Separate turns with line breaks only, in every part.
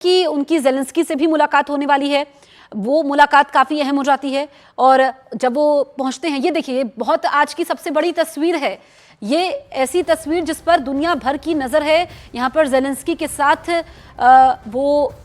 कि उनकी ज़ेलेंस्की से भी मुलाकात होने वाली है। वो मुलाकात काफ़ी अहम हो जाती है और जब वो पहुंचते हैं, ये देखिए, बहुत आज की सबसे बड़ी तस्वीर है। ये ऐसी तस्वीर जिस पर दुनिया भर की नज़र है। यहाँ पर ज़ेलेंस्की के साथ वो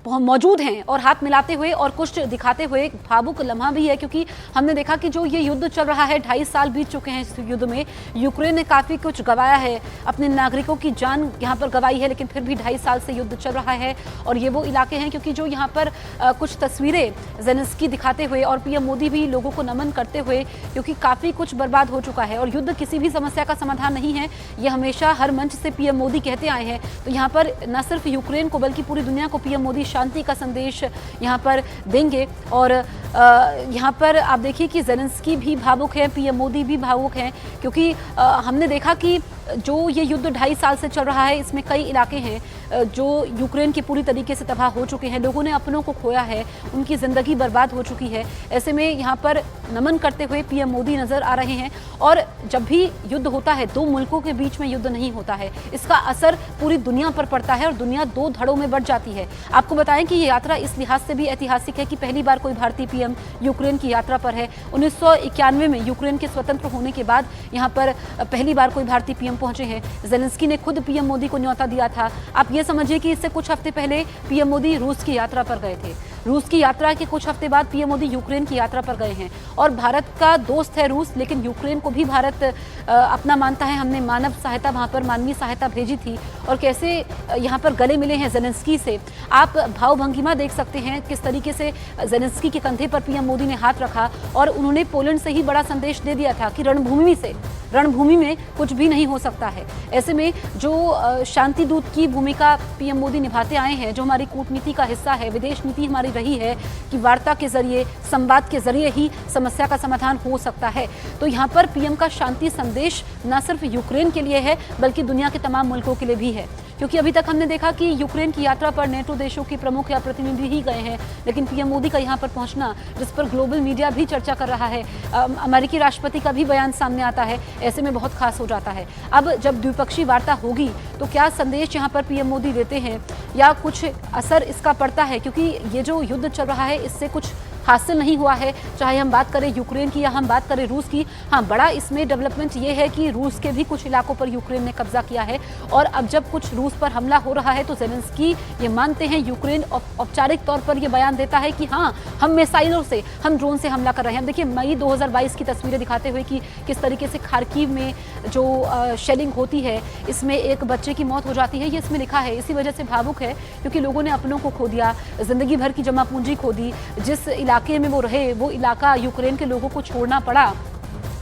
मौजूद हैं और हाथ मिलाते हुए और कुछ दिखाते हुए। भावुक लम्हा भी है क्योंकि हमने देखा कि जो ये युद्ध चल रहा है, 2.5 साल बीत चुके हैं इस युद्ध में। यूक्रेन ने काफ़ी कुछ गंवाया है, अपने नागरिकों की जान यहाँ पर गंवाई है, लेकिन फिर भी 2.5 साल से युद्ध चल रहा है। और ये वो इलाके हैं क्योंकि जो यहाँ पर कुछ तस्वीरें ज़ेलेंस्की दिखाते हुए और पीएम मोदी भी लोगों को नमन करते हुए, क्योंकि काफ़ी कुछ बर्बाद हो चुका है और युद्ध किसी भी समस्या का समाधान नहीं है। ये हमेशा हर मंच से पीएम मोदी कहते आए हैं। तो यहाँ पर न सिर्फ यूक्रेन को बल्कि पूरी दुनिया को पीएम मोदी शांति का संदेश यहाँ पर देंगे। और यहाँ पर आप देखिए कि ज़ेलेंस्की भी भावुक है, पीएम मोदी भी भावुक हैं, क्योंकि हमने देखा कि जो ये युद्ध 2.5 साल से चल रहा है, इसमें कई इलाके हैं जो यूक्रेन के पूरी तरीके से तबाह हो चुके हैं। लोगों ने अपनों को खोया है, उनकी ज़िंदगी बर्बाद हो चुकी है। ऐसे में यहाँ पर नमन करते हुए पीएम मोदी नज़र आ रहे हैं। और जब भी युद्ध होता है, दो मुल्कों के बीच में युद्ध नहीं होता है, इसका असर पूरी दुनिया पर पड़ता है और दुनिया दो धड़ों में बढ़ जाती है। आपको बताएं कि ये यात्रा इस लिहाज से भी ऐतिहासिक है कि पहली बार कोई भारतीय पीएम यूक्रेन की यात्रा पर है। 1991 में यूक्रेन के स्वतंत्र होने के बाद यहाँ पर पहली बार कोई भारतीय पीएम पहुंचे हैं। ज़ेलेंस्की ने खुद पीएम मोदी को न्योता दिया था। आप ये समझिए कि इससे कुछ हफ्ते पहले पीएम मोदी रूस की यात्रा पर गए थे। रूस की यात्रा के कुछ हफ्ते बाद पीएम मोदी यूक्रेन की यात्रा पर गए हैं। और भारत का दोस्त है रूस, लेकिन यूक्रेन को भी भारत अपना मानता है। हमने मानव सहायता, वहाँ पर मानवीय सहायता भेजी थी और कैसे यहाँ पर गले मिले हैं ज़ेलेंस्की से। आप भावभंगिमा देख सकते हैं किस तरीके से ज़ेलेंस्की के कंधे पर पीएम मोदी ने हाथ रखा और उन्होंने पोलैंड से ही बड़ा संदेश दे दिया था कि रणभूमि में कुछ भी नहीं हो सकता है। ऐसे में जो शांति दूत की भूमिका पीएम मोदी निभाते आए हैं, जो हमारी कूटनीति का हिस्सा है, विदेश नीति हमारी रही है कि वार्ता के जरिए, संवाद के जरिए ही समस्या का समाधान हो सकता है। तो यहाँ पर पीएम का शांति संदेश न सिर्फ यूक्रेन के लिए है बल्कि दुनिया के तमाम मुल्कों के लिए भी है। क्योंकि अभी तक हमने देखा कि यूक्रेन की यात्रा पर नेटो देशों के प्रमुख या प्रतिनिधि ही गए हैं, लेकिन पीएम मोदी का यहाँ पर पहुँचना, जिस पर ग्लोबल मीडिया भी चर्चा कर रहा है, अमेरिकी राष्ट्रपति का भी बयान सामने आता है, ऐसे में बहुत खास हो जाता है। अब जब द्विपक्षीय वार्ता होगी तो क्या संदेश यहाँ पर पीएम मोदी देते हैं या कुछ असर इसका पड़ता है, क्योंकि ये जो युद्ध चल रहा है इससे कुछ हासिल नहीं हुआ है, चाहे हम बात करें यूक्रेन की या हम बात करें रूस की। हाँ, बड़ा इसमें डेवलपमेंट ये है कि रूस के भी कुछ इलाकों पर यूक्रेन ने कब्जा किया है और अब जब कुछ रूस पर हमला हो रहा है तो ज़ेलेंस्की ये मानते हैं, यूक्रेन औपचारिक तौर पर ये बयान देता है कि हाँ, हम मिसाइलों से, हम ड्रोन से हमला कर रहे हैं। अब देखिए, मई 2022 की तस्वीरें दिखाते हुए कि किस तरीके से खार्किव में जो शेलिंग होती है, इसमें एक बच्चे की मौत हो जाती है। ये इसमें लिखा है। इसी वजह से भावुक है क्योंकि लोगों ने अपनों को खो दिया, जिंदगी भर की जमा पूंजी खो दी। जिस इलाके में वो रहे, वो इलाका यूक्रेन के लोगों को छोड़ना पड़ा,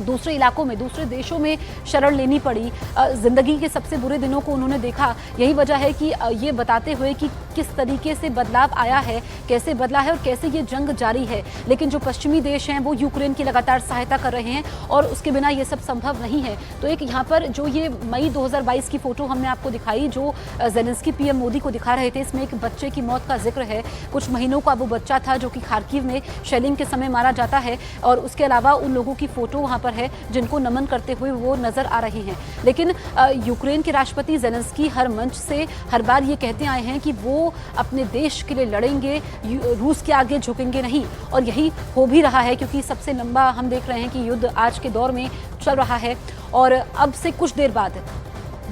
दूसरे इलाकों में, दूसरे देशों में शरण लेनी पड़ी। ज़िंदगी के सबसे बुरे दिनों को उन्होंने देखा। यही वजह है कि ये बताते हुए कि किस तरीके से बदलाव आया है, कैसे बदला है और कैसे ये जंग जारी है। लेकिन जो पश्चिमी देश हैं वो यूक्रेन की लगातार सहायता कर रहे हैं और उसके बिना ये सब संभव नहीं है। तो एक यहाँ पर जो ये मई 2022 की फ़ोटो हमने आपको दिखाई, जो ज़ेलेंस्की पीएम मोदी को दिखा रहे थे, इसमें एक बच्चे की मौत का जिक्र है। कुछ महीनों का वो बच्चा था जो कि खार्किव में शेलिंग के समय मारा जाता है और उसके अलावा उन लोगों की फ़ोटो वहाँ पर है जिनको नमन करते हुए वो नजर आ रहे हैं। लेकिन यूक्रेन के राष्ट्रपति ज़ेलेंस्की हर मंच से हर बार ये कहते आए हैं कि वो अपने देश के लिए लड़ेंगे, रूस के आगे झुकेंगे नहीं। और यही हो भी रहा है क्योंकि सबसे लंबा हम देख रहे हैं कि युद्ध आज के दौर में चल रहा है और अब से कुछ देर बाद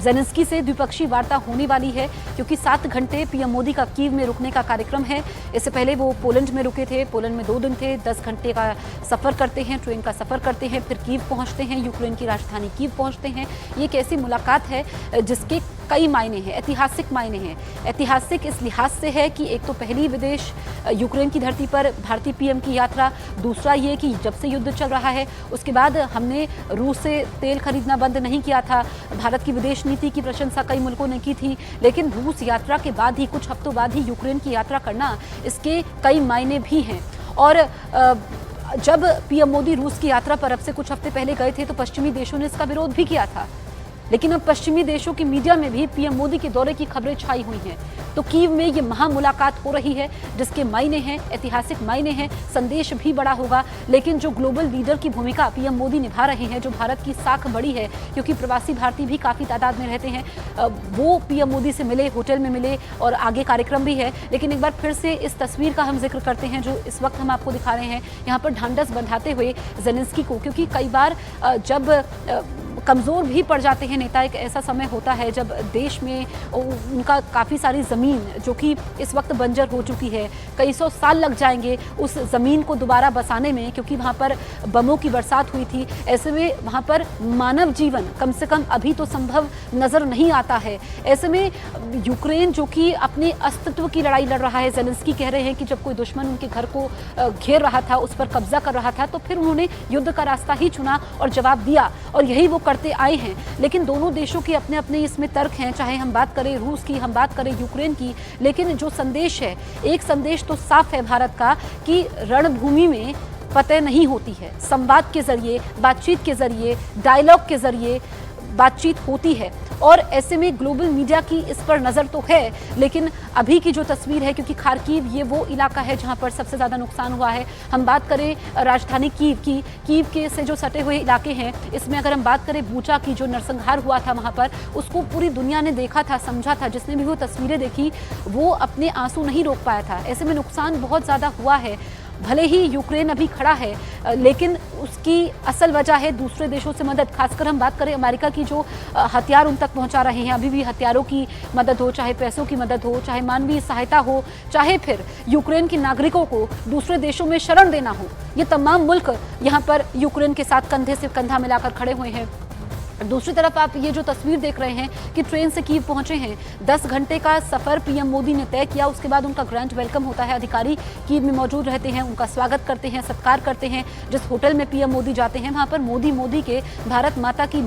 ज़ेलेंस्की से द्विपक्षीय वार्ता होने वाली है, क्योंकि 7 घंटे पीएम मोदी का कीव में रुकने का कार्यक्रम है। इससे पहले वो पोलैंड में रुके थे, पोलैंड में 2 दिन थे, 10 घंटे का सफ़र करते हैं, ट्रेन का सफ़र करते हैं, फिर कीव पहुंचते हैं, यूक्रेन की राजधानी कीव पहुंचते हैं। ये एक ऐसी मुलाकात है जिसके कई मायने हैं, ऐतिहासिक मायने हैं। ऐतिहासिक इस लिहाज से है कि एक तो पहली विदेश यूक्रेन की धरती पर भारतीय पीएम की यात्रा, दूसरा ये कि जब से युद्ध चल रहा है उसके बाद हमने रूस से तेल खरीदना बंद नहीं किया था। भारत की विदेश नीति की प्रशंसा कई मुल्कों ने की थी, लेकिन रूस यात्रा के बाद ही, कुछ हफ्तों बाद ही यूक्रेन की यात्रा करना, इसके कई मायने भी हैं। और जब पीएम मोदी रूस की यात्रा पर अब से कुछ हफ्ते पहले गए थे तो पश्चिमी देशों ने इसका विरोध भी किया था। लेकिन अब पश्चिमी देशों की मीडिया में भी पीएम मोदी के दौरे की खबरें छाई हुई हैं। तो कीव में ये महामुलाकात हो रही है, जिसके मायने हैं, ऐतिहासिक मायने हैं, संदेश भी बड़ा होगा। लेकिन जो ग्लोबल लीडर की भूमिका पीएम मोदी निभा रहे हैं, जो भारत की साख बड़ी है, क्योंकि प्रवासी भारतीय भी काफ़ी तादाद में रहते हैं, वो पीएम मोदी से मिले, होटल में मिले और आगे कार्यक्रम भी है। लेकिन एक बार फिर से इस तस्वीर का हम जिक्र करते हैं जो इस वक्त हम आपको दिखा रहे हैं, यहाँ पर ढांढस बंधाते हुए जेलेंस्की को, क्योंकि कई बार जब कमज़ोर भी पड़ जाते हैं नेता, एक ऐसा समय होता है जब देश में उनका काफ़ी सारी ज़मीन जो कि इस वक्त बंजर हो चुकी है, कई सौ साल लग जाएंगे उस ज़मीन को दोबारा बसाने में, क्योंकि वहाँ पर बमों की बरसात हुई थी। ऐसे में वहाँ पर मानव जीवन कम से कम अभी तो संभव नज़र नहीं आता है। ऐसे में यूक्रेन जो कि अपने अस्तित्व की लड़ाई लड़ रहा है, जेलेंस्की कह रहे हैं कि जब कोई दुश्मन उनके घर को घेर रहा था, उस पर कब्जा कर रहा था, तो फिर उन्होंने युद्ध का रास्ता ही चुना और जवाब दिया, और यही वो करते आए हैं। लेकिन दोनों देशों के अपने अपने इसमें तर्क हैं, चाहे हम बात करें रूस की, हम बात करें यूक्रेन की। लेकिन जो संदेश है, एक संदेश तो साफ है भारत का कि रणभूमि में फतह नहीं होती है, संवाद के जरिए, बातचीत के जरिए, डायलॉग के जरिए बातचीत होती है। और ऐसे में ग्लोबल मीडिया की इस पर नज़र तो है, लेकिन अभी की जो तस्वीर है, क्योंकि खार्किव ये वो इलाका है जहां पर सबसे ज़्यादा नुकसान हुआ है। हम बात करें राजधानी कीव की, कीव के से जो सटे हुए इलाके हैं, इसमें अगर हम बात करें बूचा की, जो नरसंहार हुआ था वहाँ पर, उसको पूरी दुनिया ने देखा था, समझा था। जिसने भी वो तस्वीरें देखी वो अपने आंसू नहीं रोक पाया था। ऐसे में नुकसान बहुत ज़्यादा हुआ है। भले ही यूक्रेन अभी खड़ा है, लेकिन उसकी असल वजह है दूसरे देशों से मदद। खासकर हम बात करें अमेरिका की, जो हथियार उन तक पहुंचा रहे हैं, अभी भी हथियारों की मदद हो, चाहे पैसों की मदद हो, चाहे मानवीय सहायता हो, चाहे फिर यूक्रेन के नागरिकों को दूसरे देशों में शरण देना हो, ये तमाम मुल्क यहाँ पर यूक्रेन के साथ कंधे से कंधा मिलाकर खड़े हुए हैं। दूसरी तरफ आप ये जो तस्वीर देख रहे हैं कि ट्रेन से कीव पहुंचे हैं, 10 घंटे का सफ़र पीएम मोदी ने तय किया। उसके बाद उनका ग्रैंड वेलकम होता है, अधिकारी कीव में मौजूद रहते हैं, उनका स्वागत करते हैं, सत्कार करते हैं। जिस होटल में पीएम मोदी जाते हैं वहाँ पर मोदी मोदी के, भारत माता की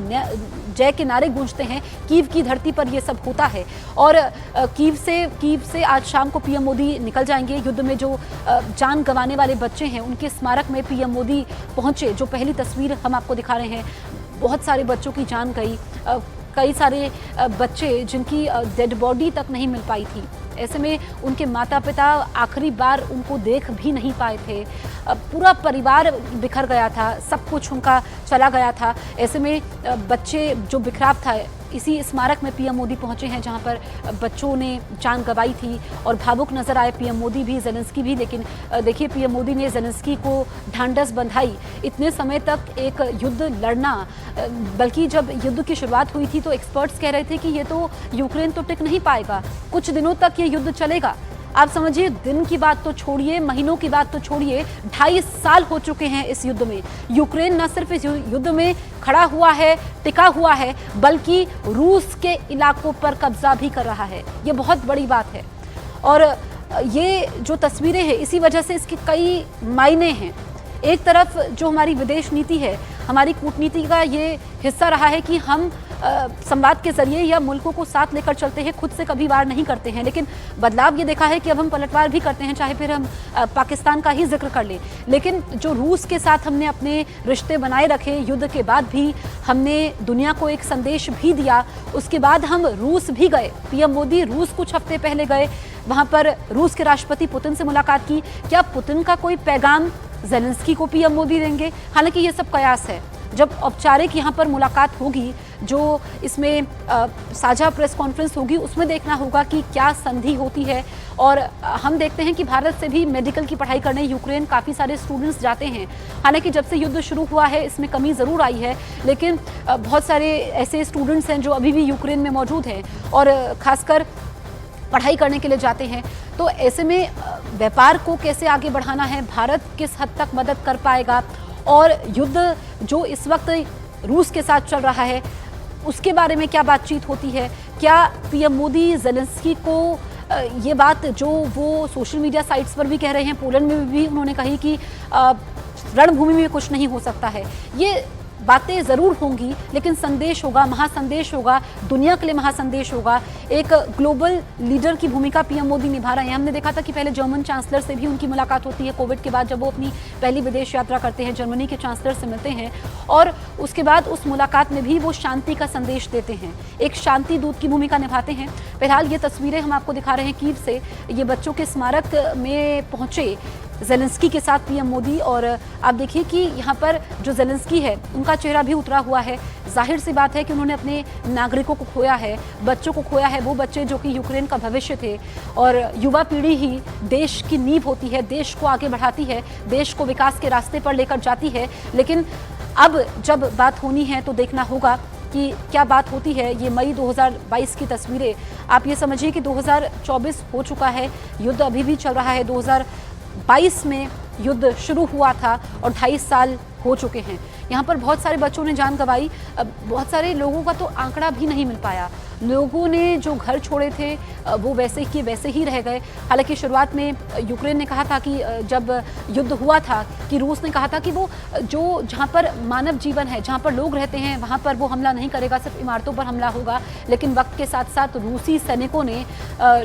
जय के नारे गूंजते हैं। कीव की धरती पर ये सब होता है। और कीव से आज शाम को पीएम मोदी निकल जाएंगे। युद्ध में जो जान गंवाने वाले बच्चे हैं, उनके स्मारक में पीएम मोदी पहुंचे। जो पहली तस्वीर हम आपको दिखा रहे हैं, बहुत सारे बच्चों की जान गई, कई सारे बच्चे जिनकी डेड बॉडी तक नहीं मिल पाई थी। ऐसे में उनके माता पिता आखिरी बार उनको देख भी नहीं पाए थे। पूरा परिवार बिखर गया था, सब कुछ उनका चला गया था। ऐसे में बच्चे जो बिखराव था, इसी स्मारक में पीएम मोदी पहुंचे हैं जहां पर बच्चों ने जान गंवाई थी। और भावुक नजर आए पीएम मोदी भी, जेलेंस्की भी। लेकिन देखिए, पीएम मोदी ने जेलेंस्की को ढांढस बंधाई। इतने समय तक एक युद्ध लड़ना, बल्कि जब युद्ध की शुरुआत हुई थी तो एक्सपर्ट्स कह रहे थे कि ये तो यूक्रेन तो टिक नहीं पाएगा, कुछ दिनों तक ये युद्ध चलेगा। आप समझिए, दिन की बात तो छोड़िए, महीनों की बात तो छोड़िए, 2.5 साल हो चुके हैं इस युद्ध में। यूक्रेन न सिर्फ इस युद्ध में खड़ा हुआ है, टिका हुआ है, बल्कि रूस के इलाकों पर कब्जा भी कर रहा है। ये बहुत बड़ी बात है। और ये जो तस्वीरें हैं, इसी वजह से इसके कई मायने हैं। एक तरफ जो हमारी विदेश नीति है, हमारी कूटनीति का ये हिस्सा रहा है कि हम संवाद के जरिए या मुल्कों को साथ लेकर चलते हैं, खुद से कभी वार नहीं करते हैं। लेकिन बदलाव ये देखा है कि अब हम पलटवार भी करते हैं, चाहे फिर हम पाकिस्तान का ही जिक्र कर लें। लेकिन जो रूस के साथ हमने अपने रिश्ते बनाए रखे, युद्ध के बाद भी हमने दुनिया को एक संदेश भी दिया। उसके बाद हम रूस भी गए, पीएम मोदी रूस कुछ हफ्ते पहले गए, वहाँ पर रूस के राष्ट्रपति पुतिन से मुलाकात की। क्या पुतिन का कोई पैगाम जेलेंस्की को पीएम मोदी देंगे? हालांकि ये सब कयास है। जब औपचारिक यहाँ पर मुलाकात होगी, जो इसमें साझा प्रेस कॉन्फ्रेंस होगी, उसमें देखना होगा कि क्या संधि होती है। और हम देखते हैं कि भारत से भी मेडिकल की पढ़ाई करने यूक्रेन काफ़ी सारे स्टूडेंट्स जाते हैं। हालांकि जब से युद्ध शुरू हुआ है इसमें कमी ज़रूर आई है, लेकिन बहुत सारे ऐसे स्टूडेंट्स हैं जो अभी भी यूक्रेन में मौजूद हैं और ख़ासकर पढ़ाई करने के लिए जाते हैं। तो ऐसे में व्यापार को कैसे आगे बढ़ाना है, भारत किस हद तक मदद कर पाएगा, और युद्ध जो इस वक्त रूस के साथ चल रहा है उसके बारे में क्या बातचीत होती है। क्या पीएम मोदी जेलेंस्की को ये बात जो वो सोशल मीडिया साइट्स पर भी कह रहे हैं, पोलैंड में भी उन्होंने कही कि रणभूमि में कुछ नहीं हो सकता है, ये बातें ज़रूर होंगी, लेकिन संदेश होगा, महासंदेश होगा, दुनिया के लिए महासंदेश होगा। एक ग्लोबल लीडर की भूमिका पीएम मोदी निभा रहे हैं। हमने देखा था कि पहले जर्मन चांसलर से भी उनकी मुलाकात होती है कोविड के बाद, जब वो अपनी पहली विदेश यात्रा करते हैं, जर्मनी के चांसलर से मिलते हैं और उसके बाद उस मुलाकात में भी वो शांति का संदेश देते हैं, एक शांति दूत की भूमिका निभाते हैं। फिलहाल ये तस्वीरें हम आपको दिखा रहे हैं कीव से, ये बच्चों के स्मारक में पहुंचे ज़ेलेंस्की के साथ पीएम मोदी, और आप देखिए कि यहाँ पर जो ज़ेलेंस्की है उनका चेहरा भी उतरा हुआ है। जाहिर सी बात है कि उन्होंने अपने नागरिकों को खोया है, बच्चों को खोया है, वो बच्चे जो कि यूक्रेन का भविष्य थे। और युवा पीढ़ी ही देश की नींव होती है, देश को आगे बढ़ाती है, देश को विकास के रास्ते पर लेकर जाती है। लेकिन अब जब बात होनी है तो देखना होगा कि क्या बात होती है। ये मई 2022 की तस्वीरें, आप ये समझिए कि 2024 हो चुका है, युद्ध अभी भी चल रहा है। 2022 में युद्ध शुरू हुआ था और 2.5 साल हो चुके हैं। यहाँ पर बहुत सारे बच्चों ने जान गंवाई, बहुत सारे लोगों का तो आंकड़ा भी नहीं मिल पाया। लोगों ने जो घर छोड़े थे वो वैसे के वैसे ही रह गए। हालांकि शुरुआत में यूक्रेन ने कहा था कि जब युद्ध हुआ था कि रूस ने कहा था कि वो जो जहाँ पर मानव जीवन है, जहाँ पर लोग रहते हैं, वहाँ पर वो हमला नहीं करेगा, सिर्फ इमारतों पर हमला होगा। लेकिन वक्त के साथ साथ रूसी सैनिकों ने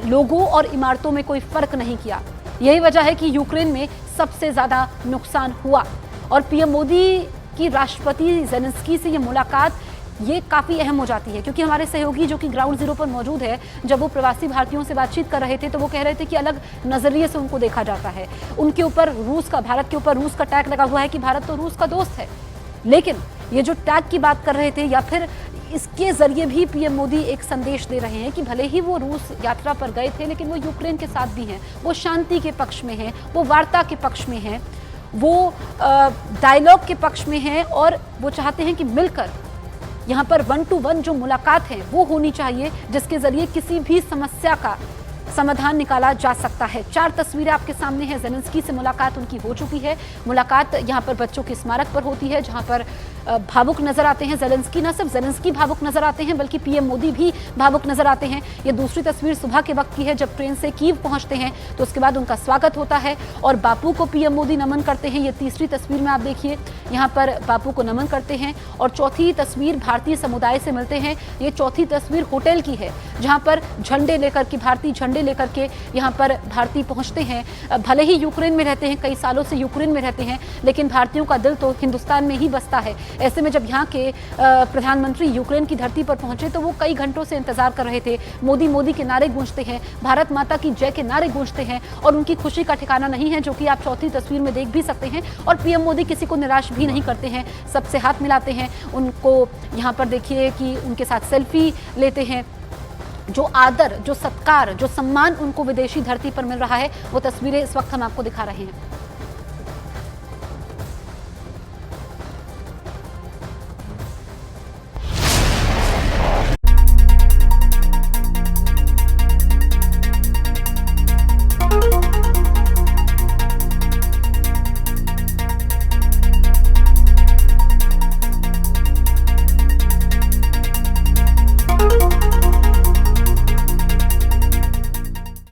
लोगों और इमारतों में कोई फर्क नहीं किया। यही वजह है कि यूक्रेन में सबसे ज़्यादा नुकसान हुआ। और पीएम मोदी की राष्ट्रपति ज़ेलेंस्की से ये मुलाकात ये काफ़ी अहम हो जाती है, क्योंकि हमारे सहयोगी जो कि ग्राउंड जीरो पर मौजूद है, जब वो प्रवासी भारतीयों से बातचीत कर रहे थे तो वो कह रहे थे कि अलग नज़रिए से उनको देखा जाता है। उनके ऊपर रूस का, भारत के ऊपर रूस का टैग लगा हुआ है कि भारत तो रूस का दोस्त है। लेकिन ये जो टैग की बात कर रहे थे, या फिर इसके जरिए भी पीएम मोदी एक संदेश दे रहे हैं कि भले ही वो रूस यात्रा पर गए थे, लेकिन वो यूक्रेन के साथ भी हैं, वो शांति के पक्ष में हैं, वो वार्ता के पक्ष में हैं, वो डायलॉग के पक्ष में हैं, और वो चाहते हैं कि मिलकर यहाँ पर 1 to 1 जो मुलाकात है वो होनी चाहिए, जिसके जरिए किसी भी समस्या का समाधान निकाला जा सकता है। 4 तस्वीरें आपके सामने हैं। ज़ेलेंस्की से मुलाकात उनकी हो चुकी है। मुलाकात यहाँ पर बच्चों के स्मारक पर होती है, जहाँ पर भावुक नजर आते हैं ज़ेलेंस्की। न सिर्फ ज़ेलेंस्की भावुक नजर आते हैं, बल्कि पीएम मोदी भी भावुक नजर आते हैं। ये दूसरी तस्वीर सुबह के वक्त की है, जब ट्रेन से कीव पहुंचते हैं तो उसके बाद उनका स्वागत होता है और बापू को पीएम मोदी नमन करते हैं। ये तीसरी तस्वीर में आप देखिए, यहाँ पर बापू को नमन करते हैं। और चौथी तस्वीर भारतीय समुदाय से मिलते हैं। ये चौथी तस्वीर होटल की है, जहाँ पर झंडे लेकर के, भारतीय झंडे लेकर के यहाँ पर भारतीय पहुँचते हैं। भले ही यूक्रेन में रहते हैं, कई सालों से यूक्रेन में रहते हैं, लेकिन भारतीयों का दिल तो हिंदुस्तान में ही बसता है। ऐसे में जब यहाँ के प्रधानमंत्री यूक्रेन की धरती पर पहुंचे तो वो कई घंटों से इंतजार कर रहे थे। मोदी मोदी के नारे गूंजते हैं, भारत माता की जय के नारे गूंजते हैं, और उनकी खुशी का ठिकाना नहीं है, जो कि आप चौथी तस्वीर में देख भी सकते हैं। और पीएम मोदी किसी को निराश भी नहीं करते हैं, सबसे हाथ मिलाते हैं। उनको यहाँ पर देखिए कि उनके साथ सेल्फी लेते हैं। जो आदर, जो सत्कार, जो सम्मान उनको विदेशी धरती पर मिल रहा है, वो तस्वीरें इस वक्त हम आपको दिखा रहे हैं।